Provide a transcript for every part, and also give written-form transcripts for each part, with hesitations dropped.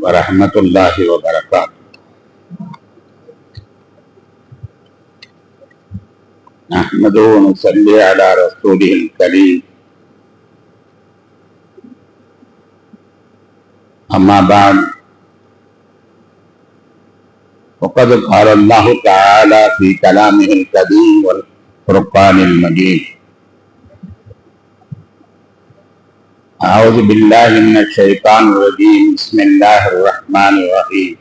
வரஹ்மத்துல்லாஹி வபரகாத்துஹு. நஹ்மதுஹு வ நுஸல்லி அலா ரசூலில் கரீம். அம்மா பஅத். وقد قال الله تعالى في كلامه القديم والفرقان المجيد. أعوذ بالله من الشيطان الرجيم. بسم الله الرحمن الرحيم.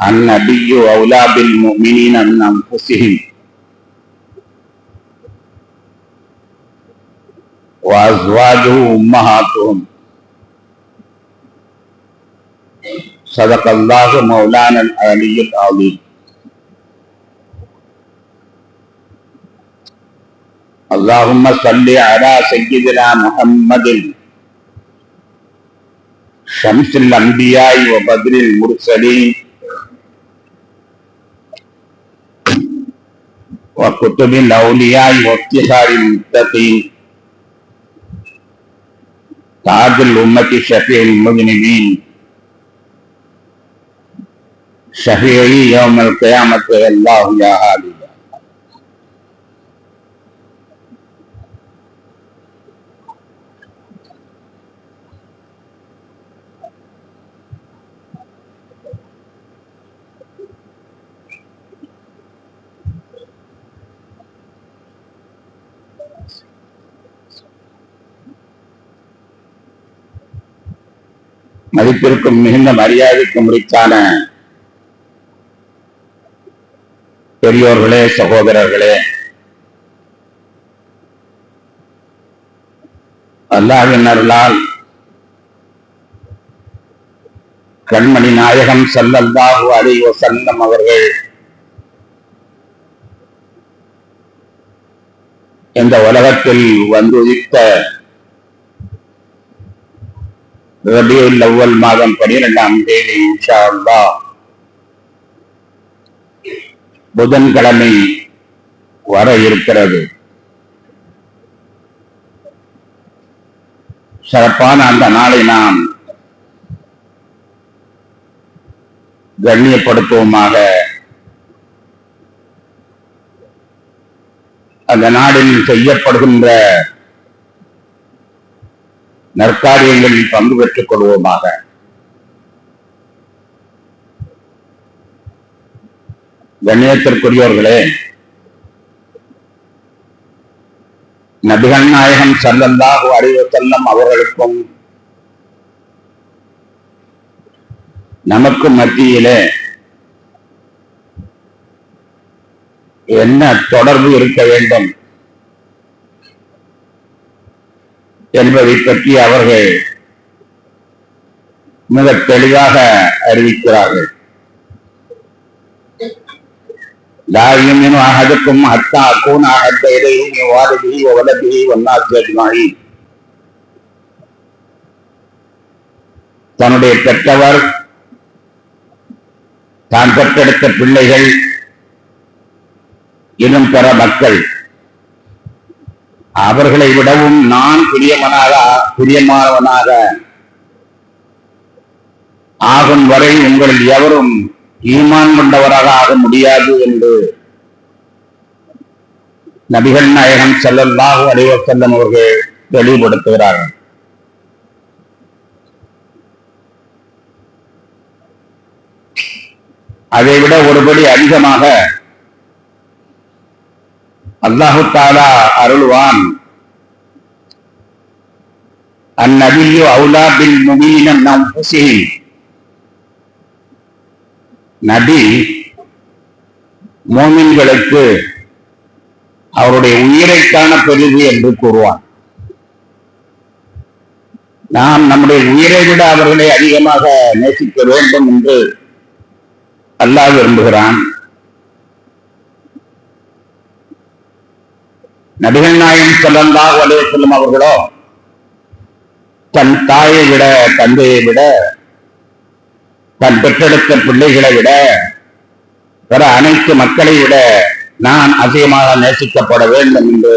النبي أولى بالمؤمنين من أنفسهم وأزواجه أمهاتهم. صدق الله مولانا العلي العظيم. اللهم صل على سيدنا محمد شمس الأنبياء وبدر المرسلين وكتب الأولياء وافتخار المتقين تاج الأمة شفيع المذنبين شفيعي يوم القيامة الله يا هادي. மதிப்பிற்கும் மிகுந்த மரியாதைக்கும் உரித்தான பெரியோர்களே, சகோதரர்களே, அல்லாஹ்வின் அருளால் கண்மணி நாயகம் ஸல்லல்லாஹு அலைஹி வஸல்லம் அவர்கள் இந்த உலகத்தில் வந்துதித்த ரபியுல் அவ்வல் மாதம் 12ஆம் தேதி இன்ஷா அல்லாஹ் புதன்கிழமை வர இருக்கிறது. சிறப்பான அந்த நாளை நாம் கண்ணியப்படுத்துவோமாக. அந்த நாளில் செய்யப்படுகின்ற நற்காரியங்களில் பங்கு பெற்றுக் கொள்வோமாக. கண்ணியத்திற்குரியவர்களே, நபிகள் நாயகம் ஸல்லல்லாஹு அலைஹி வஸல்லம் அவர்களுக்கும் நமக்கு மத்தியிலே என்ன தொடர்பு இருக்க வேண்டும் என்பதை பற்றி அவர்கள் மிக தெளிவாக அறிவிக்கிறார்கள். லா யுமினு அஹதுக்கும் ஹத்தா அகூன அஹப்ப இலைஹி மின் வாலிதிஹி வ வலதிஹி வன்னாஸி அஜ்மஈன். தன்னுடைய பெற்றவர், தான் பெற்றெடுத்த பிள்ளைகள், இன்னும் பிற மக்கள், அவர்களை விடவும் நான் பிரியமானவனாக ஆகும் வரை உங்களில் எவரும் ஈமான் கொண்டவராக ஆக முடியாது என்று நபிகள் நாயகம் ஸல்லல்லாஹு அலைஹி வஸல்லம் அவர்கள் தெளிவுபடுத்துகிறார்கள். அதைவிட ஒருபடி அதிகமாக அல்லாஹு தஆலா அருள்வான். அந்நபியு அவுலா பில் முஃமினீன மின் அன்ஃபுஸிஹிம். நபி மோமின்களுக்கு அவருடைய உயிரை காண பெரிது என்று கூறுவான். நாம் நம்முடைய உயிரை விட அவர்களை அதிகமாக நேசிக்க வேண்டும் என்று அல்லாஹ் விரும்புகிறான். நபிகள் நாயகம் ஸல்லல்லாஹு அலைஹி வஸல்லம் அவர்களோ தன் தாயை விட, தந்தையை விட, தன் பெற்றெடுத்த பிள்ளைகளை விட, பிற அனைத்து மக்களை விட நான் அதிகமாக நேசிக்கப்பட வேண்டும் என்று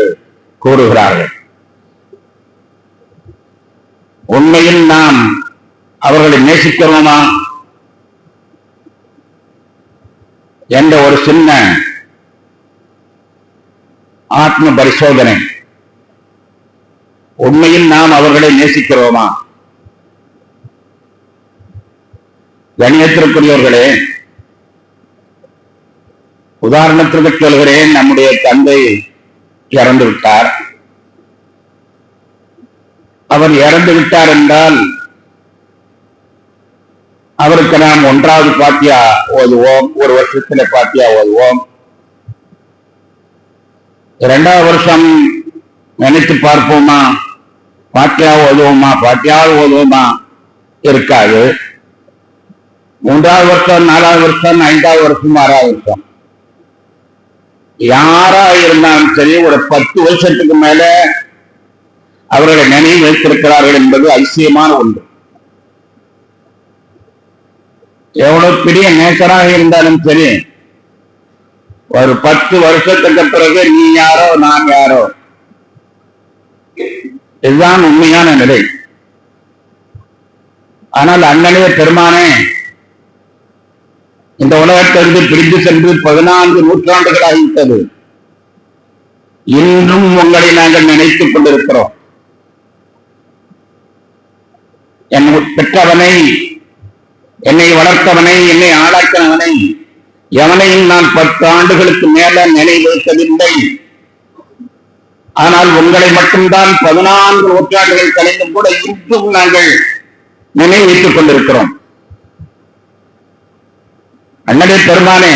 கூறுகிறார்கள். உண்மையில் நாம் அவர்களை நேசிக்கிறோமா என்ற ஒரு சின்ன ஆத்ம பரிசோதனை. உண்மையில் நாம் அவர்களை நேசிக்கிறோமா? கணியத்திற்குரியவர்களே, உதாரணத்திற்கு சொல்கிறேன், நம்முடைய தந்தை இறந்து விட்டார். அவர் இறந்து விட்டார் என்றால் அவருக்கு நாம் 1வது பாத்தியா ஓதுவோம், ஒரு வருஷத்துல பாத்தியா ஓதுவோம். 2வது வருஷம் நினைத்து பார்ப்போமா, பாத்தியா ஓதுவோமா, பாத்தியாவது ஓதுவோமா? இருக்காது. 3வது வருஷம், 4வது வருஷம், 5வது வருஷம், 6வது வருஷம், யாரா இருந்தாலும் சரி, ஒரு 10 வருஷத்துக்கு மேல அவர்களை நினைவு வைத்திருக்கிறார்கள் என்பது அதிசயமான ஒன்று. எவ்வளவு பெரிய நேசராக இருந்தாலும் சரி, ஒரு 10 வருஷத்துக்கு பிறகு நீ யாரோ நான் யாரோ, இதுதான் உண்மையான நிலை. ஆனால் அண்ணனே பெருமானே இந்த உலகத்திலிருந்து பிரிந்து சென்று 14 நூற்றாண்டுகள் ஆகிவிட்டது. இன்றும் உங்களை நாங்கள் நினைத்துக் கொண்டிருக்கிறோம். என்னை பெற்றவனை, என்னை வளர்த்தவனை, என்னை ஆளாக்கினவனை எவனையும் நான் 10 ஆண்டுகளுக்கு மேல நினைவு வைக்கவில்லை. ஆனால் உங்களை மட்டும்தான் 14 நூற்றாண்டுகள் கழிந்தும் கூட இன்றும் நாங்கள் நினைவு வைத்துக் கொண்டிருக்கிறோம். அண்ணனே பெருமானே,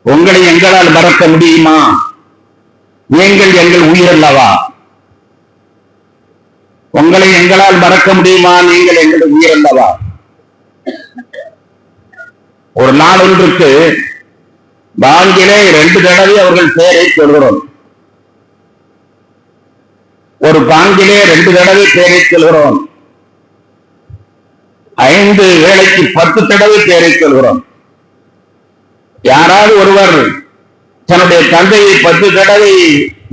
உங்களை எங்களால் மறக்க முடியுமா? நீங்கள் எங்கள் உயிர் அல்லவா? உங்களை எங்களால் மறக்க முடியுமா? நீங்கள் எங்கள் உயிர் அல்லவா? ஒரு நாள் ஒன்றுக்கு பாங்கிலே 2 தடவை அவர்கள் பெயரை சொல்கிறோம். ஒரு பாங்கிலே 2 தடவை பெயரை சொல்கிறோம். 5 வேளைக்கு 10 தடவை பெயரை சொல்கிறோம். யாராவது ஒருவர் தன்னுடைய தந்தையை 10 தடவை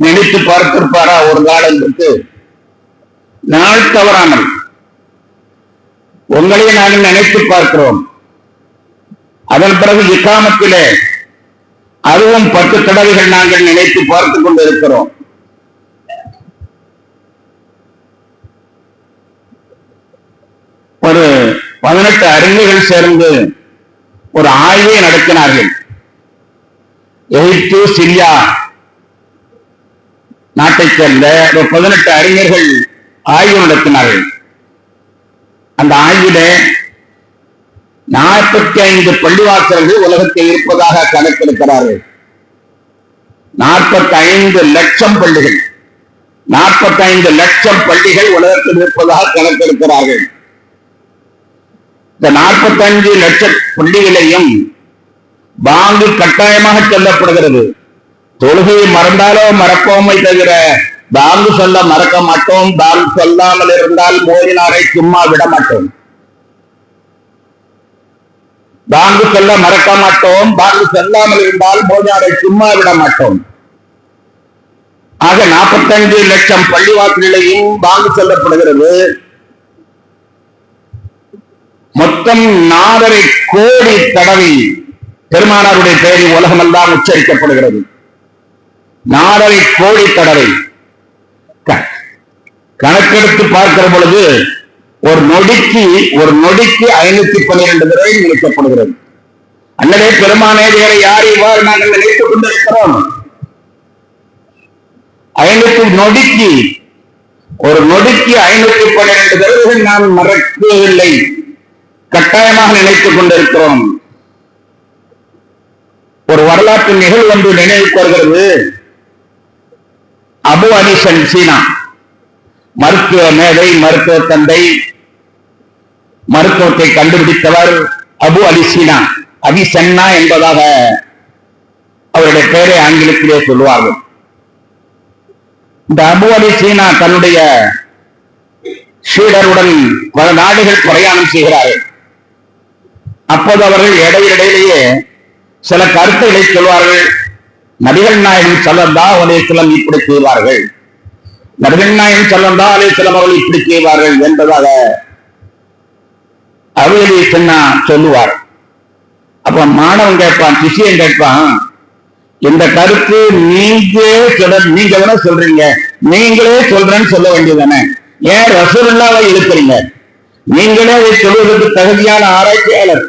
நினைத்து பார்த்திருப்பாரா? ஒரு காலத்திற்கு நாள் தவறாமல் உங்களை நாங்கள் நினைத்து பார்க்கிறோம். அதன் பிறகு இக்காமத்திலே அதுவும் 10 தடவைகள் நாங்கள் நினைத்து பார்த்துக் கொண்டிருக்கிறோம். ஒரு 18 அறிஞர்கள் சேர்ந்து ஒரு ஆய்வை நடத்தினார்கள். எகிப்து, சிரியா நாட்டைச் சேர்ந்த 18 அறிஞர்கள் ஆய்வு நடத்தினார்கள். அந்த ஆய்விலே 45 பள்ளிவாசல்கள் உலகத்தில் இருப்பதாக கணக்கெடுக்கிறார்கள். 45 லட்சம் பள்ளிகள், 45 லட்சம் பள்ளிகள் உலகத்தில் இருப்பதாக கணக்கெடுக்கிறார்கள். இந்த 45 லட்சம் பள்ளிகளையும் பாங்கு கட்டாயமாக சொல்லப்படுகிறது. தொழுகையை மறந்தாலோ மறப்போமை தவிர பாங்கு சொல்ல மறக்க மாட்டோம். பாங்கு சொல்லாமல் இருந்தால் மோதினாரை சும்மா விட மாட்டோம். பாங்கு சொல்ல மறக்க மாட்டோம். பாங்கு சொல்லாமல் இருந்தால் மோதினாரை சும்மா விட மாட்டோம். ஆக 45 லட்சம் பள்ளிவாசல்களையும் பாங்கு சொல்லப்படுகிறது. மொத்தம் 4.5 கோடி தடவை பெருமானாருடைய பெயரில் உலகமெல்லாம் உச்சரிக்கப்படுகிறது. 4.5 கோடி தடவை. கணக்கெடுத்து பார்க்கிற பொழுது ஒரு நொடிக்கு 512 தடவை நினைக்கப்படுகிறது. அண்ணலே பெருமானே, வேற யார் இவ்வாறு நாங்கள் நினைத்துக் கொண்டிருக்கிறோம்? 500 நொடிக்கு 512 தடவைகள் நாம் மறக்கவில்லை, கட்டாயமாக நினைத்துக் கொண்டிருக்கிறோம். ஒரு வரலாற்று நிகழ்வு ஒன்று நினைவுக்கு வருகிறது. அபு அலி சீனா, மருத்துவ மேதை, மருத்துவ தந்தை, மருத்துவத்தை கண்டுபிடித்தவர் அபு அலி சீனா. அபிசன்னா என்பதாக அவருடைய பெயரை ஆங்கிலத்திலே சொல்லுவார்கள். இந்த அபு அலி சீனா தன்னுடைய சீடருடன் பல நாடுகள் பிரயாணம் செய்கிறார்கள். அப்போது அவர்கள் இடையிடையிலேயே சில கருத்துக்களை சொல்வார்கள். நபிகள் நாயகம் ஸல்லல்லாஹு அலைஹி வஸல்லம் இப்படி செய்வார்கள், நபிகள் நாயகம் ஸல்லல்லாஹு அலைஹி வஸல்லம் அவர்கள் இப்படி செய்வார்கள் என்பதாக அவையலி சொன்னா சொல்லுவார். அப்ப மாணவன் கேட்பான், சிஷியன் கேட்பான், இந்த கருத்து நீங்க தானே சொல்றீங்க, நீங்களே சொல்றேன்னு சொல்ல வேண்டியதானே, ஏன் ரசூலுல்லாஹ்வை இழுக்கிறீங்க? நீங்களே அதை சொல்வதற்கு தகுதியான ஆராய்ச்சியாளர்,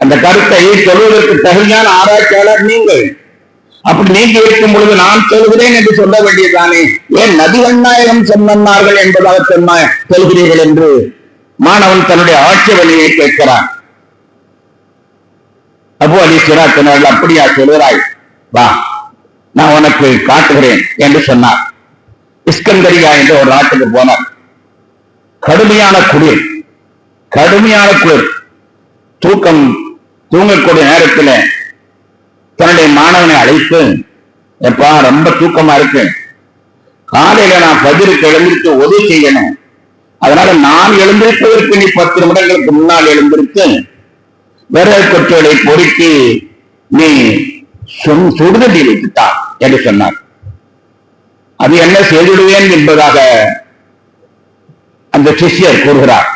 அந்த கருத்தை சொல்வதற்கு தகுதியான ஆராய்ச்சியாளர் நீங்கள். அப்படி நீங்க இருக்கும் பொழுது நான் சொல்கிறேன் என்று சொல்ல வேண்டியதுதானே, ஏன் நபிகள் நாயகம் சொன்னார்கள் என்பதாக சொல்கிறீர்கள் என்று மாணவன் தன்னுடைய ஆட்சேபனையை கேட்கிறான். அபூ அலி ஸிராத் சொன்னார்கள், அப்படியா சொல்கிறாய், வா நான் உனக்கு காட்டுகிறேன் என்று சொன்னார். இஸ்கந்தரியா என்ற ஒரு நாட்டுக்கு போனார். கடுமையான குளிர், தூங்கக்கூடிய நேரத்தில் தன்னுடைய மாணவனை அழைத்து, எப்பா ரொம்ப தூக்கமா இருக்கு, காலையில நான் ஃபஜ்ருக்கு எழுந்திருச்சு உதவி செய்யணும், அதனால நான் எழுந்திருப்பதற்கு நீ 10 நிமிடங்களுக்கு முன்னால் எழுந்திருத்து விரல் கொட்டுகளை பொறுக்கி நீ சுடுதண்ணி வைத்துட்டா என்று சொன்னார். அது என்ன செய்துடுவேன் என்பதாக அந்த சிஷ்யர் கூறுகிறார்.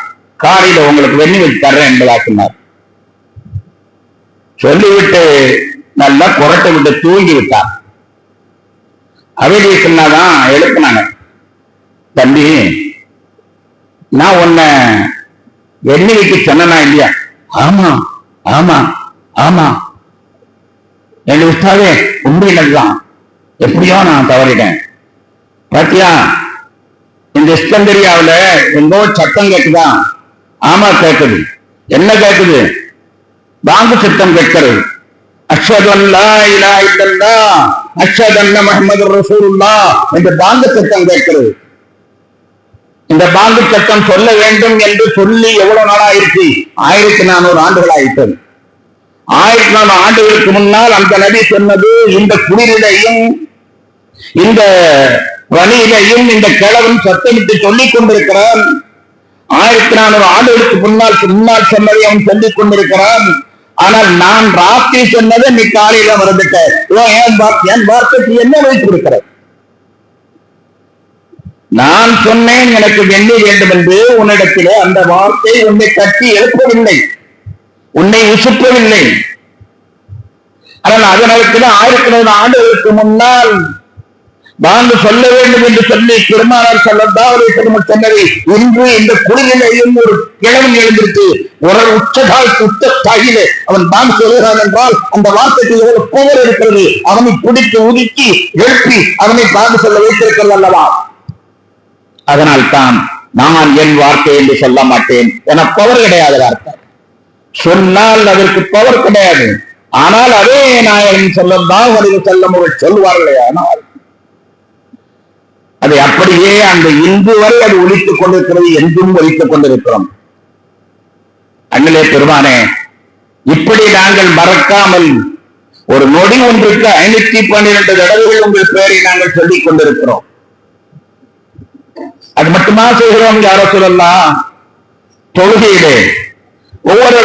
காலையில உங்களுக்கு வெண்ணி வச்சு தர்றேன் என்பதாக சொன்னார். சொல்லிவிட்டு நல்லா குரட்டை விட்டு தூங்கி விட்டார். அவையிலே சொன்னாதான் எழுப்பினாங்க, தம்பி நான் உன்னை வெண்ணி வைக்க சொன்னா இல்லையா? ஆமா ஆமா ஆமா என்று விட்டாவே உண்மையில்தான், எப்படியோ நான் தவறிட்டேன். பாத்தியா, இந்த இஸ்கந்தரியாவில எங்கோ சத்தம் கேட்குதா? ஆமா கேட்குது. என்ன கேட்குது? பாங்கு சத்தம் கேட்கிறது. அஷ்ஹது அல்லா இலாஹ இல்லல்லாஹ் அஷ்ஹது அன்ன முஹம்மதுர் ரசூலுல்லாஹ் என்ற பாங்கு சத்தம் கேட்கிறது. இந்த பாங்கு சட்டம் சொல்ல வேண்டும் என்று சொல்லி எவ்வளவு நாளா இருக்கு? 1400 ஆண்டுகள் ஆயிட்டது. 1400 ஆண்டுகளுக்கு முன்னால் அந்த நபி சொன்னது, இந்த குளிரிலையும் இந்த வழியிலையும் இந்த கிழவன் சத்தமிட்டு சொல்லிக் கொண்டிருக்கிறான். 1400 ஆண்டுகளுக்கு முன்னால் சொன்னதை அவன் சொல்லிக் கொண்டிருக்கிறான். ஆனால் நான் ராத்திரி சொன்னதை நீ காலையில வந்துட்ட, என் வார்த்தைக்கு என்ன வைத்திருக்கிறது? நான் சொன்னேன் எனக்கு வெண்ணி வேண்டும் என்று உன்னிடத்திலே, அந்த வார்த்தை உன்னை கட்டி எழுப்பவில்லை, உன்னை உசுப்பவில்லை. ஆனால் அதனால 1400 ஆண்டுகளுக்கு முன்னால் நான் சொல்ல வேண்டும் என்று சொல்லி பெருமானார் ஸல்லல்லாஹு அலைஹி வஸல்லம் சொன்னதை இன்று இந்த குளிரிலேயும் ஒரு கிழவன் எழுந்திருக்கு, ஒரு உச்சத்தாயிலே அவன் தான் சொல்கிறான் என்றால் அந்த வார்த்தைக்கு எவ்வளவு புகழ் இருக்கிறது. அவனை பிடித்து உதுக்கி எழுப்பி அவனை பாங்கு சொல்ல வைத்திருக்கிறது அல்லவா? அதனால் தான் நான் என் வார்த்தை என்று சொல்ல மாட்டேன், என பவர் கிடையாது. வார்த்தை சொன்னால் அதற்கு பவர் கிடையாது. ஆனால் அதே நாயகன் ஸல்லல்லாஹு அலைஹி வஸல்லம் அவர்கள் சொல்வார்களே, ஆனால் அதை அப்படியே அந்த இன்று வரை அது ஒலித்துக் கொண்டிருக்கிறது, என்றும் ஒலித்துக் கொண்டிருக்கிறோம். அண்ணலே பெருமானே, இப்படி நாங்கள் மறக்காமல் ஒரு நொடி ஒன்றுக்கு 512 தடவைகள் உங்கள் பெயரை நாங்கள் சொல்லிக் கொண்டிருக்கிறோம். அது மட்டுமா செய்கிறோம்? யாரோ சொல்லலாம், தொழுகையிலே ஒவ்வொரு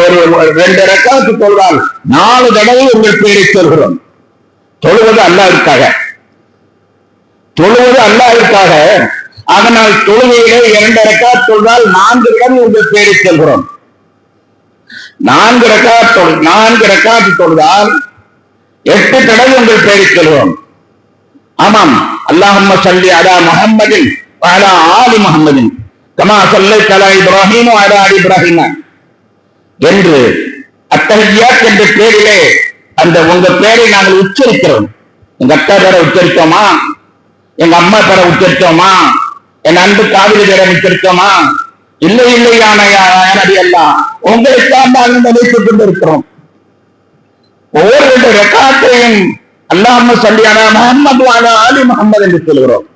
ஒரு 2 ரக்காத்து தொழுதால் 4 தடவை உங்கள் பெயரை சொல்கிறோம். தொழுவது அல்லாஹ்வுக்காக. அதனால் தொழுகையிலே 2 ரக்காத்து தொழுதால் 4 தடவை உங்கள் பெயரை சொல்கிறோம். 4 ரக்காத்து தொழுதால் 8 தடவை உங்கள் பெயரை சொல்கிறோம். ஆமாம், அல்லாஹும்ம ஸல்லி அலா முஹம்மதின் வ அலா ஆலி முஹம்மதின் கமா ஸல்லைத அலா இப்ராஹீம் வ அலா ஆலி இப்ராஹீம் என்று அத்தஹிய்யாத் என்ற பேரிலே அந்த உங்க பேரை நாங்கள் உச்சரிக்கிறோம். எங்க அக்கா பேரை உச்சரித்தோமா? எங்க அம்மா பேரை உச்சரித்தோமா? என் அன்பு காவிரி பேரை உச்சரித்தோமா? இல்லை எல்லாம் உங்களுக்காக நாங்கள் நினைத்துக் கொண்டிருக்கிறோம். ஒவ்வொரு 2 ரக்காத்தையும் அல்லாஹும்ம ஸல்லி அலா முஹம்மது வ அலா ஆலி முஹம்மது என்று சொல்கிறோம்.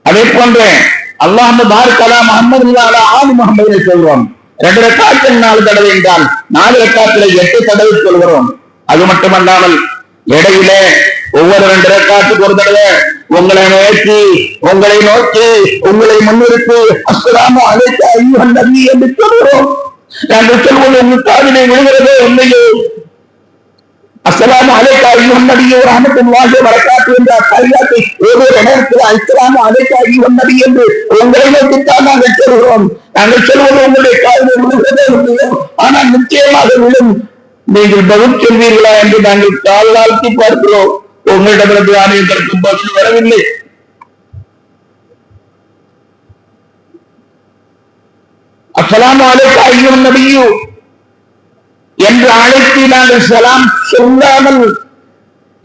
அதே போன்று அல்லாஹும்ம பாரிக் அலா முஹம்மது வ அலா ஆலி முஹம்மது என்று சொல்கிறோம். 2 ரக்காத்தில் 4 தடவை என்றால் 4 ரக்காத்திலே 8 தடவை சொல்கிறோம். அது மட்டுமல்லாமல் இடையிலே ஒவ்வொரு 2 ரக்காத்துக்கு ஒரு தடவை உங்களை நோக்கி உங்களை முன்னிறுத்தி அஸ்ஸலாமு அலைக்க அய்யுஹன் நபி என்று சொல்கிறோம். நாங்கள் சொல்வது உங்கள் காதிலே விழுகிறதே இல்லையோ? அஸ்ஸலாமு அலைக்கா அய்யுஹன் நபியு ரஹ்மத்துல்லாஹி வ பரகாத்துஹு என்ற கலிமாத்தை ஒவ்வொரு நேரத்தில் அஸ்ஸலாமு அலைக்கா அய்யுஹன் நபி என்று உங்களை நோக்கித்தான் நாங்கள் சொல்கிறோம். நாங்கள் சொல்வது உங்களுடைய காதுகளில் விழுகிறதே இல்லையோ, ஆனால் நிச்சயமாக விழும். நீங்கள் பதில் சொல்வீர்களா என்று நாங்கள் கால் தாழ்த்தி பார்க்கிறோம். உங்களிடமிருந்து ஆணையத்திற்கு பதில் வரவில்லை. அஸ்ஸலாமு அலைக்கா அய்யுஹன் நபியு என்று அழைத்து நாங்கள் சலாம் சொல்லாமல்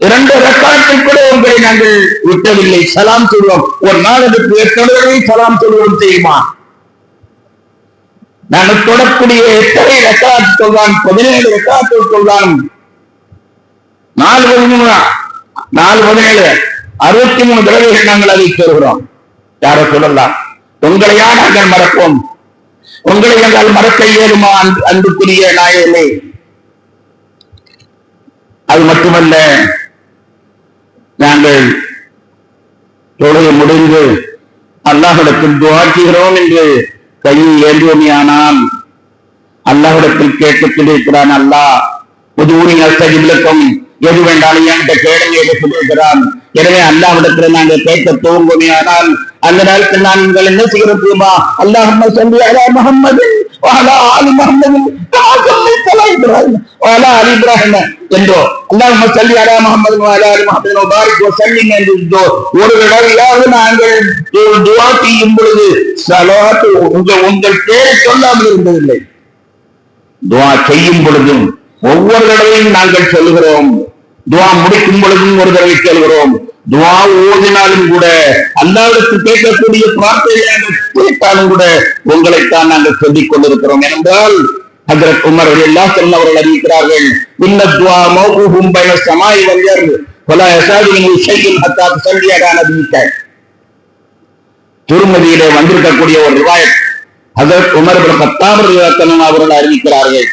2 ரக்காத்தில் கூட உங்களை நாங்கள் விட்டவில்லை. சலாம் சொல்வோம். ஒரு நாளுக்கு எத்தனை சலாம் சொல்வோம் தெரியுமா? நாங்கள் தொடக்கூடிய எத்தனை ரக்காத் சொல்வான்? 17 ரக்காத் சொல்வான். 4-17 63 தடவைகள் நாங்கள் அதை சொல்கிறோம். யாரை சொல்லலாம்? உங்களையா நாங்கள் மறப்போம்? உங்களை எங்கள் மறக்க இயலுமா? அன்புக்குரிய நாயகமே, அது மட்டுமல்ல, நாங்கள் தொழுகை முடிந்து அல்லாஹ்விடத்தில் துஆ செய்கிறோம் என்று கையில் ஏந்துவோமையானால் அல்லாஹ்விடத்தில் கேட்டுக் கொண்டிருக்கிறான். அல்லாஹ் உதூனி அஸ்தஜிப் லக்கும், எது வேண்டாலும் என்கிட்ட கேளுங்க என்று சொல்லியிருக்கிறான். எனவே அல்லாஹ்விடத்தில் நாங்கள் கேட்க துவங்குவோமையானால் அந்த நேரத்தில் நான் நீங்கள் என்ன செய்கிறோம்? அல்லாஹும்ம ஸல்லி அலா முஹம்மது வ அலா ஆலி முஹம்மது கமா ஸல்லைத அலா இப்ராஹீம் வ அலா ஆலி இப்ராஹீம் என்றோ, அல்லாஹும்ம ஸல்லி அலா முஹம்மது வ அலா ஆலி முஹம்மது வ பாரிக் வ ஸல்லிம் என்றோ ஒரு தடவையாவது நாங்கள் துஆ செய்யும் பொழுது ஸலவாத் உங்கள் பேரை சொல்லாமல் இருந்ததில்லை. துஆ செய்யும் பொழுதும் ஒவ்வொரு தடவையும் நாங்கள் சொல்லுகிறோம். துஆ முடிக்கும் பொழுதும் ஒரு தடவை சொல்கிறோம். துஆ ஓதினாலும் கூட அல்லாஹ்வுக்கு கேட்கக்கூடிய பிரார்த்தனையை நாங்கள் கேட்டாலும் கூட உங்களைத்தான் நாங்கள் சொல்லிக் கொண்டிருக்கிறோம். ஏனென்றால் ஹஜ்ரத் உமர் ரலியல்லாஹு அன்ஹு அவர்கள் அறிவிக்கிறார்கள், இன்ன துஆ மௌகூஃபுன் பைன ஸமாஇ வல் அர்த் வலா யஸாது மின் ஷைஇன் ஹத்தா துஸல்லி அலா நபியிக. திருமதியிலே வந்திருக்கக்கூடிய ஒரு ரிவாயத் ஹஜ்ரத் உமர் இப்னு கத்தாப் ரலியல்லாஹு அன்ஹு அவர்கள் அறிவிக்கிறார்கள்.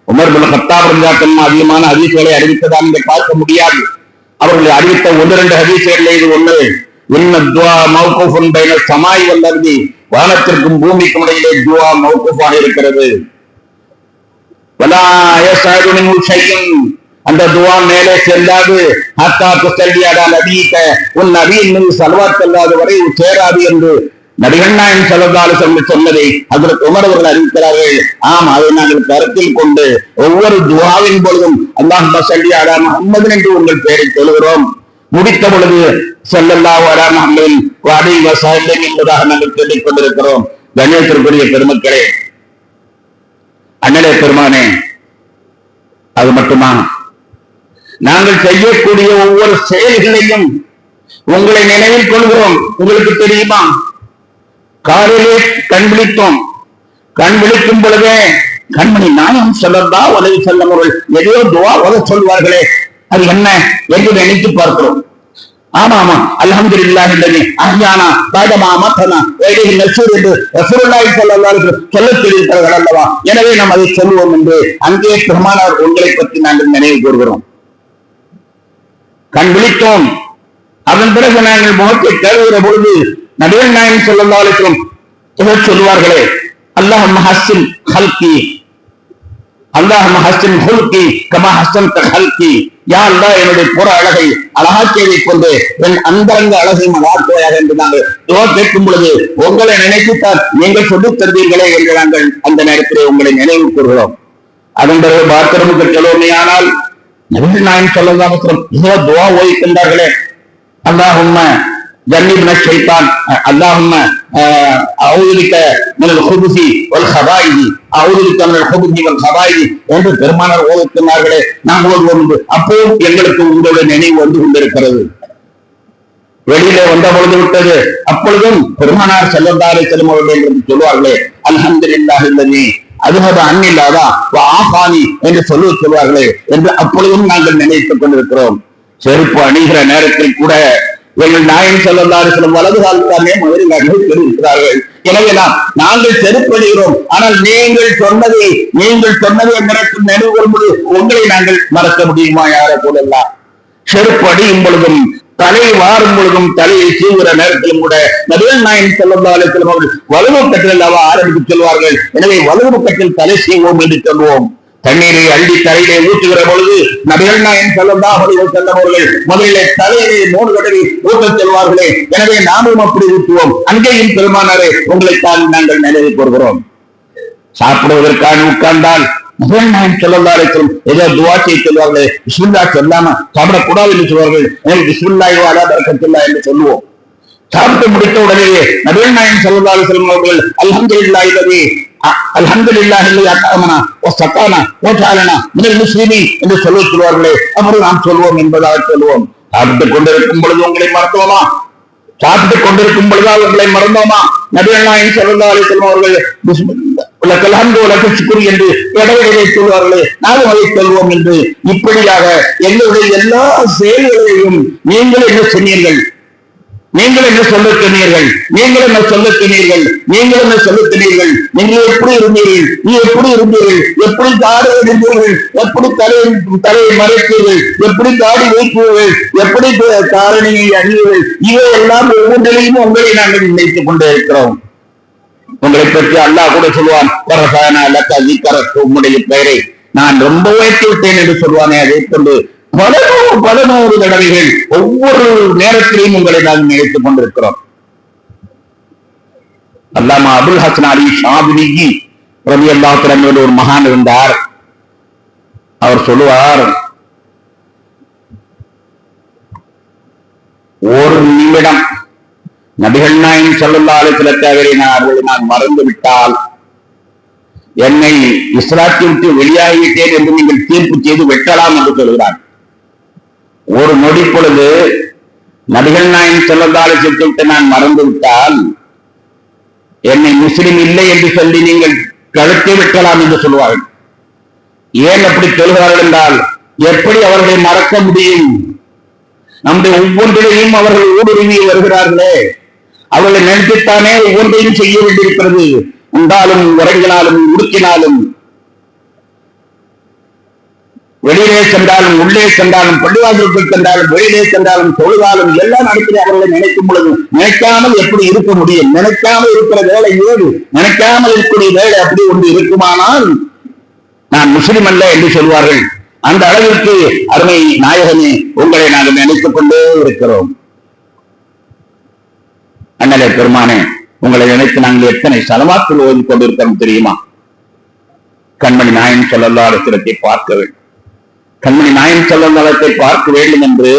உமர் இப்னு கத்தாப் ரலியல்லாஹு அன்ஹு அதிகமான ஹதீஸ்களை அறிவித்ததாக நீங்கள் பார்க்க முடியாது. அவர்கள் அறிவித்த 1-2 ஹதீஸ்களில் இது ஒன்று. இன்ன துஆ மௌகூஃபுன் பைன ஸமாஇ வல் அர்த், வானத்திற்கும் பூமிக்கும் இடையிலே துஆ மௌகூஃபாக இருக்கிறது. வலா யஸாது மின் ஷைஇன், அந்த துஆ மேலே செல்லாது. ஹத்தா துஸல்லி அலா நபியிக, உன் நபியின் மீது ஸலவாத் சொல்லாத வரை சேராது என்று நபிகள் நாயகம் ஸல்லல்லாஹு அலைஹி வஸல்லம் சொன்னதை ஹஜ்ரத் உமர் அவர்கள் அறிவிக்கிறார்கள். ஆம், அதை நாங்கள் கருத்தில் கொண்டு ஒவ்வொரு துஆவின் பொழுதும் அல்லாஹும்ம ஸல்லி அலா முஹம்மது என்று உங்கள் பெயரை சொல்கிறோம். முடித்த பொழுது ஸல்லல்லாஹு அலா முஹம்மது வ அலைஹி வஸல்லம் என்பதாக நாங்கள் சொல்லிக் கொண்டிருக்கிறோம். கண்ணியத்திற்குரிய பெருமக்களே, அண்ணலே பெருமானே, அது மட்டுமா? நாங்கள் செய்யக்கூடிய ஒவ்வொரு செயல்களையும் உங்களை நினைவில் கொள்கிறோம். உங்களுக்கு தெரியுமா, காலையிலே கண் விழித்தோம். கண் விழிக்கும் பொழுதே கண்மணி நாயகம் ஸல்லல்லாஹு அலைஹி வஸல்லம் அவர்கள் எதையோ துஆ ஓத சொல்வார்களே, அது என்ன என்று நினைத்து பார்க்கிறோம். ஆமா, அல்ஹம்துலில்லாஹி அல்லதி அஹ்யானா பஅதமா அமத்தனா வ இலைஹி நஷூர் என்று ரசூலுல்லாஹி ஸல்லல்லாஹு அலைஹி வஸல்லம் சொல்லத் தெரிவித்தார்கள் அல்லவா? எனவே நாம் அதை சொல்வோம் என்று அங்கே பெருமானார் உங்களை பற்றி நாங்கள் நினைவு கூறுகிறோம். கண் விழித்தோம். அதன் பிறகு நாங்கள் முகத்தை கழுவுகிற பொழுது நபிகள் நாயகம் ஸல்லல்லாஹு அலைஹி வஸல்லம் சொல்வார்களே, அல்லாஹும்ம ஹஸ்ஸின் ஹல்கி, அல்லாஹும்ம ஹஸ்ஸின் ஹுல்கி கமா ஹஸ்ஸன்த ஹல்கி. யா அல்லாஹ், என்னுடைய புற அழகை அழகாக்கியதை கொண்டு என் அந்தரங்க அழகையும் அழகாக்குவாயாக என்று நாங்கள் துஆ கேட்கும் பொழுது உங்களை நினைத்துத்தான் நீங்கள் சொல்லித் தருவீர்களே என்று நாங்கள் அந்த நேரத்திலே உங்களை நினைவு கூறுகிறோம். அதன் பிறகு பாத்ரூமுக்கு செல்வோமேயானால் நபிகள் நாயகம் ஸல்லல்லாஹு அலைஹி வஸல்லம் துஆ ஓதிக்கின்றார்களே, அல்லாஹும்ம ஜன்னிப்னா ஷைத்தான், அல்லாஹும்ம அஊது பிக மினல் குபுஸி வல் ஹபாயிஸி, அஊது பிக மினல் குபுஸி வல் ஹபாயிஸி என்று பெருமானார் ஓதுகிறார்களே, நாம் ஓதுவோம். அப்போ எங்களுக்கு உங்களுடைய நினைவு வந்து கொண்டிருக்கிறது. வெளியிலே வந்த பொழுது விட்டது. அப்பொழுதும் பெருமானார் ஸல்லல்லாஹு அலைஹி வஸல்லம் அவர்கள் என்று சொல்வார்களே, அல்ஹம்துலில்லாஹி அல்லதி அதுஹப அன்னில் அதா வ ஆஃபானி என்று சொல்வார்களே என்று அப்பொழுதும் நாங்கள் நினைத்துக் கொண்டிருக்கிறோம். செருப்பு அணிகிற நேரத்தில் கூட எங்கள் நாயகம் ஸல்லல்லாஹு அலைஹி வஸல்லம் வலது கால்தானே முதலில் தெரிவிக்கிறார்கள். எனவே நாங்கள் செருப்பு அணிகிறோம். ஆனால் நீங்கள் சொன்னதை எனக்கு நினைவு வரும்போது உங்களை நாங்கள் மறக்க முடியுமா? யாரை போலெல்லாம் செருப்பு அணியும் பொழுதும் தலை வாரும் பொழுதும் தலையை சீவுகிற நேரத்திலும் கூட நபிகள் நாயகம் ஸல்லல்லாஹு அலைஹி வஸல்லம் அவர்கள் வலது கட்டில் ஆரம்பித்து சொல்வார்கள். எனவே வலது கட்டில் தலை செய்வோம் என்று சொல்வோம். தண்ணீரை அள்ளி தலையிலே ஊற்றுகிற பொழுது நபிகள் நாயகம் ஸல்லல்லாஹு அலைஹி வஸல்லம் அவர்கள் முதலிலே தலையிலே 3 தடவை ஊற்றச் செல்வார்களே. எனவே நாமும் அப்படி ஊற்றுவோம். அங்கேயும் பெருமானாரே உங்களைத்தான் நாங்கள் நினைவு கூறுகிறோம். சாப்பிடுவதற்காக உட்கார்ந்தால் நபிகள் நாயகம் ஸல்லல்லாஹு அலைஹி வஸல்லம் ஏதோ துஆ செய்ய சொல்வார்களே, பிஸ்மில்லாஹ் சொல்லாம சாப்பிடக்கூடாது என்று சொல்வார்கள். பிஸ்மில்லாஹி வ அலா பரக்கத்துல்லாஹ் என்று சொல்லுவோம். சாப்பிட்டு முடித்த உடனேயே நபிகள் நாயகம் ஸல்லல்லாஹு அலைஹி வஸல்லம் அவர்கள் அல்ஹம்துலில்லாஹி அல்லதி அல்ஹம்துலில்லாஹி அல்லதி அத்அமனா வ ஸகானா வ ஜஅலனா மினல் முஸ்லிமீன் என்று சொல்வார்களே, அப்படி நாம் சொல்வோம் என்பதாக சொல்வோம். சாப்பிட்டுக் கொண்டிருக்கும் பொழுது உங்களை மறந்தோமா? சாப்பிட்டுக் கொண்டிருக்கும் பொழுது உங்களை மறந்தோமா? நபிகள் நாயகம் ஸல்லல்லாஹு அலைஹி வஸல்லம் அவர்கள் லக்கல் ஹம்து வ லக்கல் ஷுக்ரு என்று இடையிடையே சொல்வார்களே, நாமும் அதை சொல்வோம் என்று இப்படியாக எங்களுடைய எல்லா செயல்களையும் நீங்கள் என்ன சொன்னீர்கள், நீங்கள் என்ன சொல்லுகிறீர்கள், நீங்கள் என்ன சொல்லுகிறீர்கள், நீங்கள் என்ன சொல்லுகிறீர்கள், நீங்கள் எப்படி இருந்தீர்கள், நீ எப்படி இருந்தீர்கள், எப்படி தாடி இருந்தீர்கள், எப்படி தலையை மறைத்தீர்கள், எப்படி தாடி வைத்தீர்கள், எப்படி காரணியை அணிவீர்கள், இவையெல்லாம் ஒவ்வொன்றிலையும் உங்களை நாங்கள் நினைத்துக் கொண்டே இருக்கிறோம். உங்களை பற்றி அல்லாஹ் கூட சொல்வான், உங்களுடைய பெயரை நான் ரொம்ப உயர்த்தி விட்டேன் என்று சொல்வானே, அதை கொண்டு பல நூறு தடவைகள் ஒவ்வொரு நேரத்திலையும் உங்களை நாங்கள் நினைத்துக் கொண்டிருக்கிறோம். அல்லாமா அபுல் ஹசன் அலி ஷாபிலி ரலியல்லாஹு தஆலா ஒரு மகான் இருந்தார். அவர் சொல்லுவார், ஒரு நிமிடம் நபிகள் நாயகம் ஸல்லல்லாஹு அலைஹி வஸல்லம் நான் மறந்து விட்டால் என்னை இஸ்லாத்தை விட்டு வெளியாகிவிட்டேன் என்று நீங்கள் தீர்ப்பு செய்து வெட்டலாம் என்று சொல்கிறார். ஒரு நொடி பொழுது நபிகள் நாயகம் ஸல்லல்லாஹு அலைஹி வஸல்லம் நான் மறந்து விட்டால் என்னை முஸ்லிம் இல்லை என்று சொல்லி நீங்கள் கழுத்தை வெட்டலாம் என்று சொல்வார்கள். ஏன் அப்படி சொல்கிறார்கள் என்றால், எப்படி அவர்களை மறக்க முடியும்? நம்முடைய ஒவ்வொன்றிலையும் அவர்கள் ஊடுருவி வருகிறார்களே, அவர்களை நினைத்துத்தானே ஒவ்வொன்றையும் செய்ய வேண்டியிருக்கிறது. உண்டாலும் உறங்கினாலும் உடுக்கினாலும், வெளியிலே சென்றாலும் உள்ளே சென்றாலும், பள்ளிவாசலுக்குள் சென்றாலும் வெளியிலே சென்றாலும், தொழுதாலும் எல்லாம் நடத்தி அவர்களை நினைக்கும் பொழுது நினைக்காமல் எப்படி இருக்க முடியும்? நினைக்காமல் இருக்கிற வேலை ஏது? நினைக்காமல் இருக்கக்கூடிய வேலை அப்படி ஒன்று இருக்குமானால் நான் முஸ்லிம் அல்ல என்று சொல்வார்கள். அந்த அளவிற்கு அருமை நாயகமே உங்களை நாங்கள் நினைத்துக் கொண்டே இருக்கிறோம். அண்ணலே பெருமானே, உங்களை நினைத்து நாங்கள் எத்தனை ஸலவாத்துல் ஓதி கொண்டிருக்கிறோம் தெரியுமா? கண்மணி நாயகம் ஸல்லல்லாஹு அலைஹி வஸல்லம் பார்க்க வேண்டும், கண்மணி நாயகம் ஸல்லல்லாஹு அலைஹி வஸல்லம் பார்க்க வேண்டும் என்று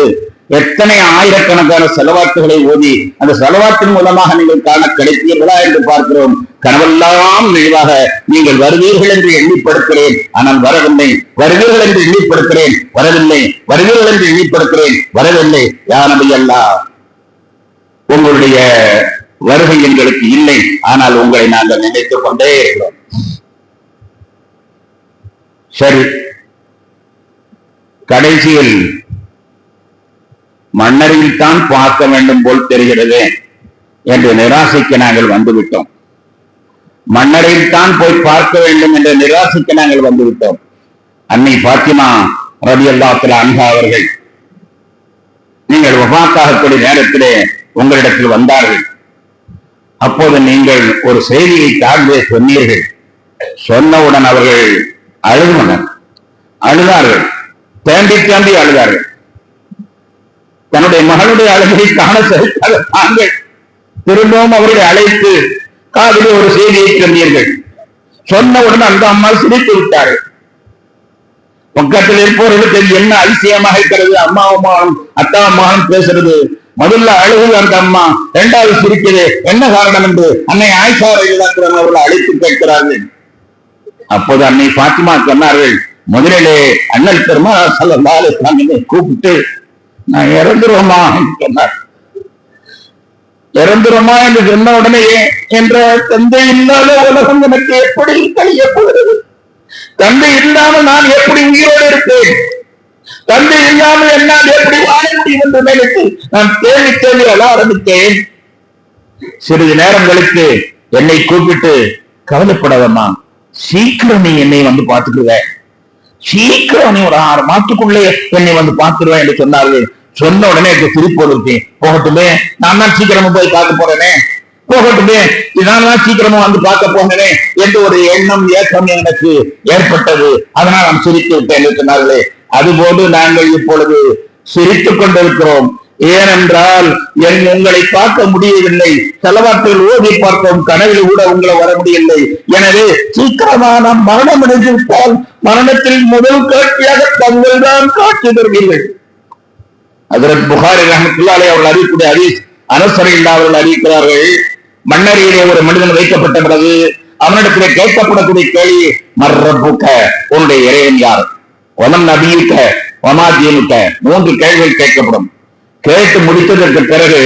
எத்தனை ஆயிரக்கணக்கான ஸலவாத்துகளை ஓதி அந்த ஸலவாத்தின் மூலமாக நீங்கள் காண கிடைத்தீர்களா என்று பார்க்கிறோம். கனவெல்லாம் நினைவாக நீங்கள் வருவீர்கள் என்று எண்ணிப்படுத்துகிறேன், ஆனால் வரவில்லை. வருவீர்கள் என்று எண்ணிப்படுத்துகிறேன், வரவில்லை. வருவீர்கள் என்று எண்ணிப்படுத்துகிறேன், வரவில்லை. யா நபி அல்லாஹ், உங்களுடைய வருகை எங்களுக்கு இல்லை, ஆனால் உங்களை நாங்கள் நினைத்துக் கொண்டே இருக்கிறோம். சரி, கடைசியில் மன்னரையில் தான் பார்க்க வேண்டும் போல் தெரிகிறது என்று நிராசைக்கு நாங்கள் வந்துவிட்டோம். மன்னரையில் தான் போய் பார்க்க வேண்டும் என்ற நிராசைக்கு நாங்கள் வந்துவிட்டோம். அன்னை பாத்திமா ரலியல்லாஹு தஆலா அன்ஹா அவர்கள் நீங்கள் வஃபாத்தாகக்கூடிய நேரத்திலே உங்களிடத்தில் வந்தார்கள். அப்போது நீங்கள் ஒரு செய்தியை தாழ்வே சொன்னீர்கள். சொன்னவுடன் அவர்கள் அழுதார்கள், தேம்பி தேம்பி அழுதார்கள். தன்னுடைய மகளுடைய அழுகை காண சகிக்காத தாங்கள் திரும்பவும் அவர்களை அழைத்து காதிலே ஒரு செய்தியை சொன்னீர்கள். சொன்னவுடன் அந்த அம்மா சிரித்து விட்டார்கள். பக்கத்தில் இருப்பவர்களுக்கு என்ன அதிசயமாக இருக்கிறது, அம்மாவும் அத்தா அம்மாவும் பேசுறது. முதல்ல அழுகுது அந்த அம்மா, இரண்டாவது சிரிக்குது. என்ன காரணம் என்று அன்னை ஆயிஷா ரலியல்லாஹு அவர்கள் அழைத்து கேட்கிறார்கள். அப்போது அன்னை பாத்திமா சொன்னார்கள், முதலிலே அண்ணல் பெருமானார் ஸல்லல்லாஹு அலைஹி வஸல்லம் கூப்பிட்டு நான் இறந்துருவோமா என்று சொன்னார். இறந்துருமா என்று சொன்ன உடனே என்ற தந்தை இல்லாத உலகம் எனக்கு எப்படி கழிய போகிறது? தந்தை இல்லாமல் நான் எப்படி உயிரோடு இருப்பேன்? தந்தை இல்லாமல் என்னால் எப்படி வாழ முடியும் என்று நினைத்து நான் தேடி தேடி அழ ஆரம்பித்தேன். சிறிது நேரம் கழித்து என்னை கூப்பிட்டு, கவலைப்படாதம்மா, சீக்கிரம் நீ என்னை வந்து பார்த்துக்குவ, சீக்கிரம் நீ ஒரு 6 மாதத்துக்குள்ளே என்னை வந்து பார்த்துருவேன் என்று சொன்னார்கள். சொன்ன உடனே எனக்கு திருப்பி போகட்டுமே, நான் தான் சீக்கிரமா போய் பார்க்க போறேனே, போகட்டுமே, இதனால சீக்கிரமா வந்து பார்க்க போனேனே என்று ஒரு எண்ணம் ஏக்கம் எனக்கு ஏற்பட்டது. அதனால் நான் சிரித்து விட்டேன் என்று சொன்னார்களே, அதுபோது நாங்கள் இப்பொழுது சிரித்துக் கொண்டிருக்கிறோம். ஏனென்றால் உங்களை பார்க்க முடியவில்லை, செலவாற்றில் ஓதி பார்த்தோம், கனவில் கூட உங்களை வர முடியவில்லை. எனவே சீக்கிரமா நாம் மரணம் அடைந்து விட்டால் மரணத்தில் முதல் காட்சியாக தங்கள் தான் காட்சி தருவீர்கள். ஹஜ்ரத் புகாரி ரஹ்மத்துல்லாஹி அவர்கள் அறிவிக்கூடிய ஹதீஸ், அனஸ் ரலியல்லாஹு அவர்கள் அறிவிக்கிறார்கள், மண்ணறையிலே ஒரு மனிதன் வைக்கப்பட்ட பிறகு அவனிடத்திலே கேட்கப்படக்கூடிய கேள்வி, மர்ரப்புக்க, உன்னுடைய இறைவன் யார், ஒமன் நபியுக்க, ஒமா தீனுக்க, 3 கேள்விகள் கேட்கப்படும். கேட்டு முடித்ததற்கு பிறகு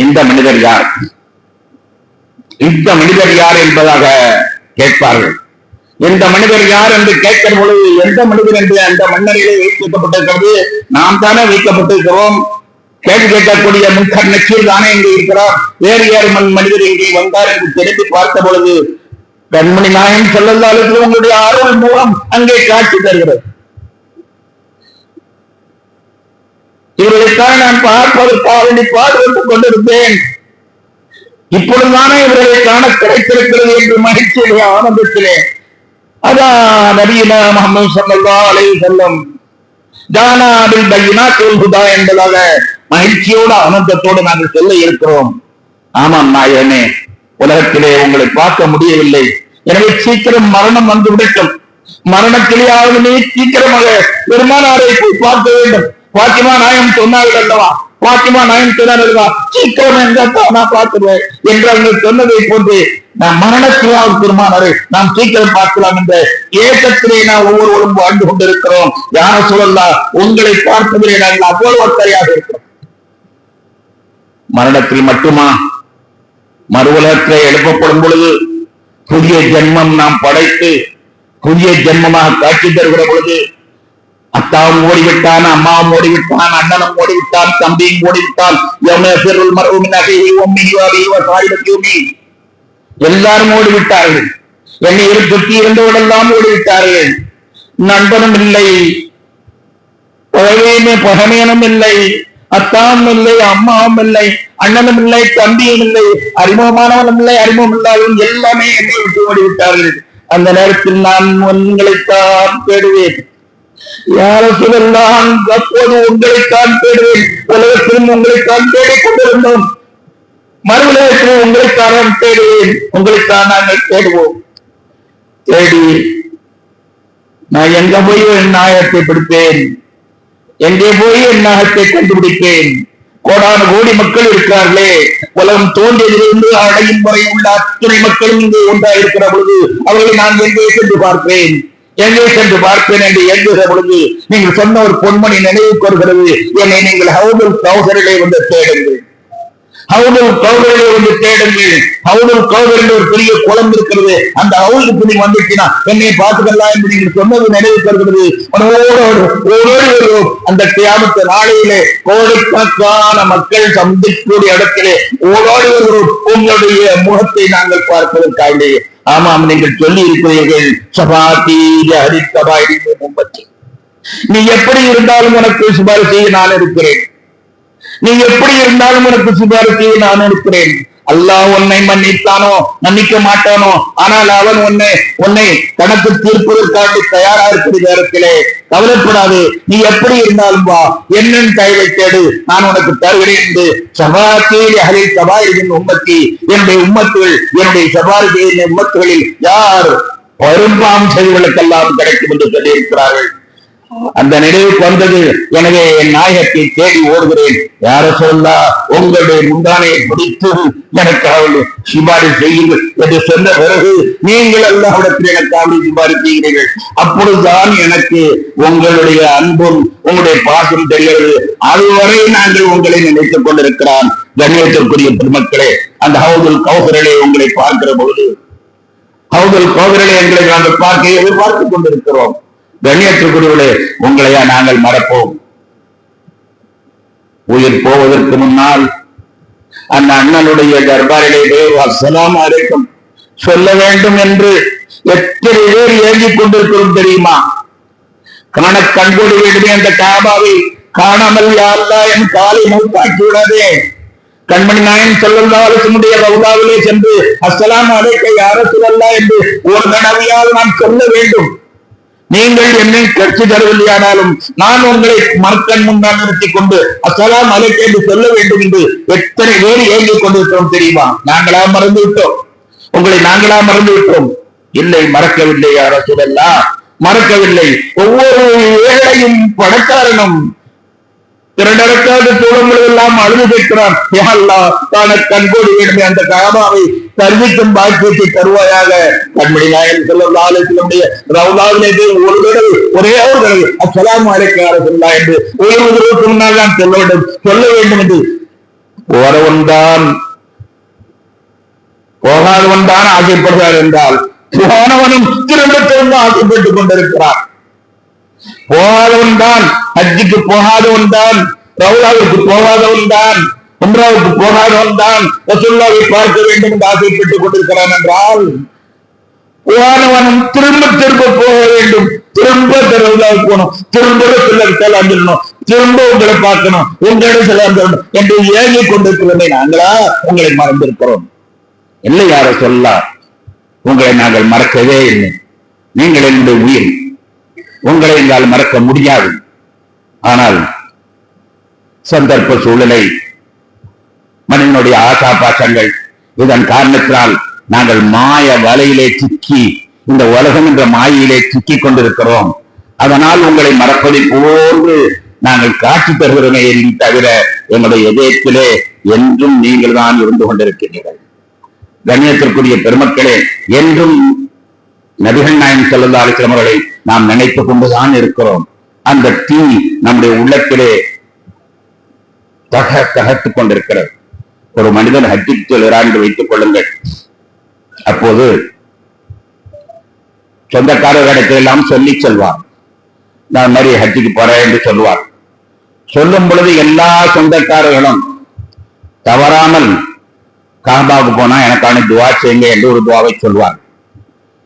இந்த மனிதர் யார், இந்த மனிதர் யார் என்பதாக கேட்பார்கள். இந்த மனிதர் யார் என்று கேட்கிற பொழுது எந்த மனிதர் என்று அந்த மன்னரிலே வைக்கப்பட்டிருக்கிறது, நாம் தானே வைக்கப்பட்டிருக்கிறோம். கேள்வி கேட்கக்கூடிய முன்கர் நக்கீர் தானே இங்கே இருக்கிறார், வேறு யார் மனிதர் இங்கே வந்தார் என்று திரும்பி பார்த்த பொழுது கண்மணி நாயகம் ஸல்லல்லாஹு அலைஹி வஸல்லம் உங்களுடைய அருள் மூலம் அங்கே காட்சி தருகிறது. இவர்களைத்தான் நான் பார்ப்பதற்காக பாடுபட்டுக் கொண்டிருந்தேன். இப்பொழுதுதானே இவர்களை காண கிடைத்திருக்கிறது என்று மகிழ்ச்சியிலே ஆனந்தத்திலே அதான் நபியினா முஹம்மது ஸல்லல்லாஹு அலைஹி வஸல்லம் ஜானா பில் பையினாத்தில் ஹுதா என்பதாக மகிழ்ச்சியோடு ஆனந்தத்தோடு நாங்கள் சொல்ல இருக்கிறோம். ஆமாம் நாயகனே, உலகத்திலே உங்களை பார்க்க முடியவில்லை, எனவே சீக்கிரம் மரணம் வந்து விடட்டும், மரணத்திலேயாவது சீக்கிரமாக பெருமானாரை போய் பார்க்க வேண்டும். பாத்திமா நாயம் சொன்னார்கள் அல்லவா, பாத்திமா நாயம் சொன்னார்கள், சீக்கிரம் என்றால் நான் பார்த்துருவேன் என்று அவர்கள் சொன்னதை போன்று நாம் மரணத்திலாவது பெருமானாரை நாம் சீக்கிரம் பார்க்கலாம் என்ற ஏக்கத்திலே நாம் ஒவ்வொருவரும் வாழ்ந்து கொண்டிருக்கிறோம். யார சொல்லலாம், உங்களை பார்ப்பதிலே நாங்கள் அவ்வளவு அக்கறையாக இருக்கிறோம். மரணத்தில் மட்டுமா, மறு உலகத்தை எழுப்பப்படும் பொழுது புதிய ஜென்மம் நாம் படைத்து புதிய ஜென்மமாக காட்சி தருகிற பொழுது அத்தாவும் ஓடிவிட்டான், அம்மாவும் ஓடிவிட்டான், அண்ணனும் ஓடிவிட்டான், தம்பியும் ஓடிவிட்டான், எல்லாரும் ஓடிவிட்டார்கள். என்னை சுற்றி இருந்தவர்களெல்லாம் ஓடிவிட்டார்கள். நண்பனும் இல்லை, பகமையனும் இல்லை, அத்தாவும் இல்லை, அம்மாவும் இல்லை, அண்ணனும் இல்லை, தம்பியும் இல்லை, அறிமுகமானவனும் இல்லை, அறிமுகம் இல்லாதவன் எல்லாமே என்னை விட்டு ஓடிவிட்டார்கள். அந்த நேரத்தில் நான் உங்களைத்தான் தேடுவேன். யார சொல்லலாம், அப்போது உங்களைத்தான் தேடுவேன். உலகத்திலும் உங்களைத்தான் தேடிக் கொண்டிருந்தோம், மறு உலகத்திலும் உங்களைத்தான் தேடுவேன். உங்களைத்தான் நாங்கள் தேடுவோம். தேடி நான் எங்க போய் என் நாயகத்தை பிடிப்பேன், எங்கே போய் என் நாயகத்தை கண்டுபிடிப்பேன். கோடான கோடி மக்கள் இருக்கிறார்களே, உலகம் தோன்றியதிலிருந்து அடையும் வரை உள்ள அத்தனை மக்களும் இங்கே ஒன்றாக இருக்கிற பொழுது அவர்களை நான் எங்கே சென்று பார்ப்பேன், எங்கே சென்று பார்ப்பேன் என்று எண்ணுகிற பொழுது நீங்கள் சொன்ன ஒரு பொன்மணி நினைவுக்கு வருகிறது. என்னை நீங்கள் ஹவுதுல் கௌசரிலே வந்து தேடுங்கள், ஹவுதுல் கௌசரிலே வந்து தேடுங்கள். ஹவுதுல் கௌசர் என்று ஒரு பெரிய குளம் இருக்கிறது, அந்த ஹவுதுக்கு நீங்க வந்துச்சுன்னா என்னை பார்த்துக்கலாம் என்று நீங்கள் சொன்னது நினைவுக்கு வருகிறது. அந்த கியாமத்து நாளையிலே கோடிக்கணக்கான மக்கள் சந்திக்கக்கூடிய இடத்திலே ஓடோடி வருகிறோம் உங்களுடைய முகத்தை நாங்கள் பார்ப்பதற்காக. ஆமாம், நீங்கள் சொல்லி இருக்கிறீர்கள், நீ எப்படி இருந்தாலும் உனக்கு சிபாரிசு செய்ய நான் இருக்கிறேன், நீ எப்படி இருந்தாலும் உனக்கு சிபாரிசு செய்ய நான் இருக்கிறேன். அல்லாஹ் உன்னை மன்னித்தானோ மன்னிக்க மாட்டானோ, ஆனால் அவன் உன்னை கணக்கு தீர்ப்பதற்காக தயாரா இருக்கிற நேரத்திலே கவலைப்படாது, நீ எப்படி இருந்தாலும் வா, என்னென்ன கைவை தேடு, நான் உனக்கு தருகிறேன் என்று சபாத்தியில் அகலில் சபாரின் உம்மத்தி, என்னுடைய உம்மத்துகள், என்னுடைய சபாரிகளின் உம்மத்துகளில் யார் பெரும்பாம் செய்திகளுக்கெல்லாம் கிடைக்கும் என்று சொல்லியிருக்கிறார்கள். அந்த நினைவுக்கு வந்தது. எனவே என் நாயகத்தை தேடி ஓடுகிறேன். யார சொல்லா, உங்களுடைய முந்தானையை பிடித்து எனக்கு அவள் சிபாரி செய்யுங்கள் என்று சொன்ன பிறகு நீங்கள் எல்லாவிடத்தில் எனக்கு அவளை சிபாரி செய்கிறீர்கள். அப்பொழுதுதான் எனக்கு உங்களுடைய அன்பும் உங்களுடைய பாசம் தெரிகிறது. அதுவரை நாங்கள் உங்களை நினைத்துக் கொண்டிருக்கிறான். கண்ணியத்திற்குரிய பெருமக்களே, அந்த ஹவுதுல் கௌசரிலே உங்களை பார்க்கிற பொழுது, ஹவுதுல் கௌசரிலே எங்களை நாங்கள் பார்க்க எதிர்பார்த்துக் கொண்டிருக்கிறோம். கண்ணியத்திற்குரியவர்களே, உங்களையா நாங்கள் மறப்போம்? உயிர் போவதற்கு முன்னால் அந்த அண்ணனுடைய தர்பாரிலே அஸ்ஸலாமு அலைக்கும் சொல்ல வேண்டும் என்று எத்தனை பேர் ஏங்கிக் கொண்டிருக்கிறோம் தெரியுமா? காண கண்கூடி வேண்டுமே அந்த காபாவை காணாமல் யா அல்லாஹ் என் காலை மூத்தாக்கி விடாதே, கண்மணி நாயன் ஸல்லல்லாஹு அலைஹி வஸல்லம் ரவுதாவிலே சென்று அஸ்ஸலாமு அலைக்க யா ரசூலல்லாஹ் என்று ஒரு தடவையாவது நான் சொல்ல வேண்டும். நீங்கள் என்னை கட்சி தரவில்லையானாலும் நான் உங்களை மறுக்கண் முன்னால் நிறுத்திக் கொண்டு அஸ்ஸலாமு அலைக்க என்று சொல்ல வேண்டும் என்று எத்தனை பேர் ஏங்கிக் கொண்டிருக்கிறோம் தெரியுமா? நாங்களா மறந்து விட்டோம், உங்களை நாங்களா மறந்து விட்டோம். இல்லை, மறக்கவில்லை யா ரசூலல்லாஹ், மறக்கவில்லை. ஒவ்வொரு ஏழையும் பணக்காரனும் திரண்டடக்காத தோழர்கள் எல்லாம் அழுது கேட்கிறான், யா அல்லாஹ் கண்கோடி வேண்டுமே அந்த காபாவை தருவிக்கும் பாக்கியத்தை தருவாயாக. கண்மணி நாயன் ஸல்லல்லாஹு அலைஹி வஸல்லம் ரவுதாவிலே ஒரு தடவை, ஒரே ஒரு தடவை அஸ்ஸலாமு அலைக்க யா ரசூலல்லாஹ் என்று உயிருக்கு முன்னால் தான் சொல்ல வேண்டும் என்று போறவன் தான் போகாதவன் தான் ஆசைப்படுகிறார் என்றால் போனவனும் திரும்ப திரும்ப ஆசைப்பட்டுக் கொண்டிருக்கிறார். போகாதவன் தான், ஹஜ்ஜுக்கு போகாதவன் தான், ரவுதாவிற்கு போகாதவன் தான், உம்ராவுக்கு போகாதவன் தான் ரசூலுல்லாஹை பார்க்க வேண்டும் என்று ஆசைப்பட்டுக் கொண்டிருக்கிறான் என்றால் போனவனும் திரும்ப திரும்ப போக வேண்டும், திரும்ப ரவுதாவுக்கு போகணும், திரும்ப ரசூலுல்லாஹி சலாம் சொல்லணும், திரும்ப உங்களை பார்க்கணும், உங்களிடம் சலாம் சொல்லணும் என்று ஏங்கிக் கொண்டிருக்கிறதை நாங்களா உங்களை மறந்திருக்கிறோம். இல்லை யார சொல்லலாம், உங்களை நாங்கள் மறக்கவே இல்லை. நீங்கள் என்னுடைய உயிர், உங்களை எங்களால் மறக்க முடியாது. ஆனால் சந்தர்ப்ப சூழலை, மனிதனுடைய ஆசா பாசங்கள், இதன் காரணத்தினால் நாங்கள் மாய வலையிலே சிக்கி, இந்த உலகம் என்ற மாயிலே சிக்கி கொண்டிருக்கிறோம். அதனால் உங்களை மறப்பதை போன்று நாங்கள் காட்சி தருகிறோமே தவிர எங்களுடைய இதயத்திலே என்றும் நீங்கள் தான் இருந்து கொண்டிருக்கிறீர்கள். கண்ணியத்திற்குரிய பெருமக்களே, என்றும் நபிகள் நாயகம் ஸல்லல்லாஹு அலைஹி வஸல்லம் அவர்களை நாம் நினைத்துக் கொண்டுதான் இருக்கிறோம். அந்த தீ நம்முடைய உள்ளத்திலே தகத்துக் கொண்டிருக்கிறது. ஒரு மனிதன் ஹஜ்ஜுக்கு செல்கிறான் என்று வைத்துக் கொள்ளுங்கள். அப்போது சொந்தக்காரர்களிடத்தில் எல்லாம் சொல்லி செல்வார், நான் மாதிரி ஹஜ்ஜுக்கு போறேன் என்று சொல்லுவார். சொல்லும் பொழுது எல்லா சொந்தக்காரர்களும் தவறாமல் காபாவுக்கு போனா எனக்கான துவா செய்யுங்க என்று ஒரு துவாவை சொல்வார்.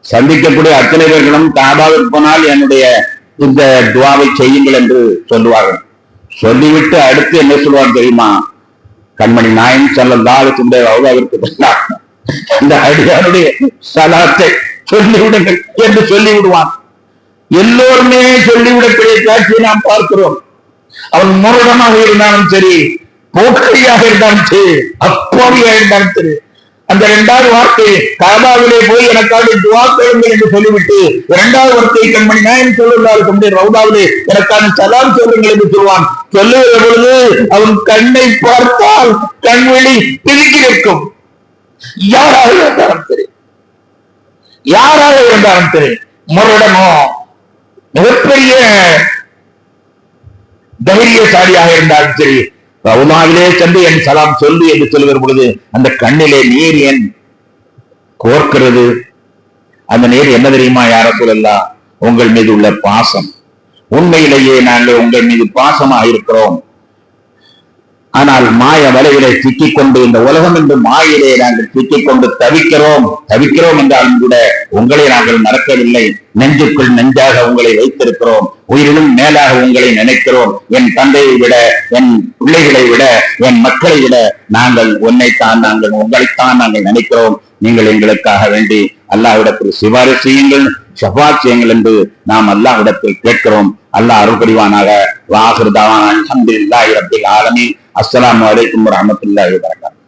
சந்திக்கக்கூடிய அத்தனை பேர்களும் காபாவிற்கு போனால் என்னுடைய இந்த துவாவை செய்யுங்கள் என்று சொல்லுவார்கள். சொல்லிவிட்டு அடுத்து என்ன சொல்லுவார் தெரியுமா? கண்மணி நாயன் ஸல்லல்லாஹு அலைஹி வஸல்லம் இந்த அடியாருடைய சலாத்தை சொல்லிவிடுங்கள் என்று சொல்லிவிடுவான். எல்லோருமே சொல்லிவிடக்கூடிய காட்சியை நாம் பார்க்கிறோம். அவன் முரடமாக இருந்தாலும் சரி, போக்கிரியாக இருந்தாலும் சரி, அப்பாவியாக இருந்தாலும் சரி, அந்த இரண்டாவது வார்த்தை காபாவிலே போய் எனக்காக துவா கேளுங்கள் என்று சொல்லிவிட்டு இரண்டாவது வார்த்தை கண்மணி நாயன் ஸல்லல்லாஹு அலைஹி வஸல்லம் ரவுதாவிலே எனக்கான சலாம் சொல்லுங்கள் என்று சொல்வான். சொல்லுகிற பொழுது அவன் கண்ணை பார்த்தால் கண்வெளி பிதுக்கி நிற்கும். யாராக இருந்தாலும் சரி, யாராக இருந்தாலும் சரி, முரடனோ மிகப்பெரிய தைரியசாலியாக இருந்தாலும் சரி, ரவுதாவிலே சென்று என் சலாம் சொல்லு என்று சொல்லுகிற பொழுது அந்த கண்ணிலே நீர் ஏன் கோர்க்கிறது? அந்த நீர் என்ன தெரியுமா? யா ரசூலல்லாஹ், உங்கள் மீது உள்ள பாசம். உண்மையிலேயே நாங்கள் உங்கள் மீது பாசமாக இருக்கிறோம். ஆனால் மாய வலையிலே சிக்கிக் கொண்டு, இந்த உலகம் என்று மாயிலே நாங்கள் சிக்கிக் கொண்டு தவிக்கிறோம் என்றாலும் கூட உங்களை நாங்கள் மறக்கவில்லை. நெஞ்சுக்குள் நெஞ்சாக உங்களை வைத்திருக்கிறோம். உயிரிலும் மேலாக உங்களை நினைக்கிறோம். என் தந்தையை விட, என் பிள்ளைகளை விட, என் மக்களை விட நாங்கள் உங்களைத்தான் நாங்கள் நினைக்கிறோம். நீங்கள் எங்களுக்காக வேண்டி அல்லாஹ்விடத்தில் சிபாரிசு செய்யுங்கள், ஷஃபாத் செய்யுங்கள் என்று நாம் அல்லாஹ்விடத்தில் கேட்கிறோம். அல்லாஹ் அருள் புரிவானாக. வ ஆகிரு தஅவானா அல்ஹம்துலில்லாஹி ரப்பில் ஆலமீன். அஸ்ஸலாமு அலைக்கும் வரஹ்மத்துல்லாஹி வபரகாத்துஹு.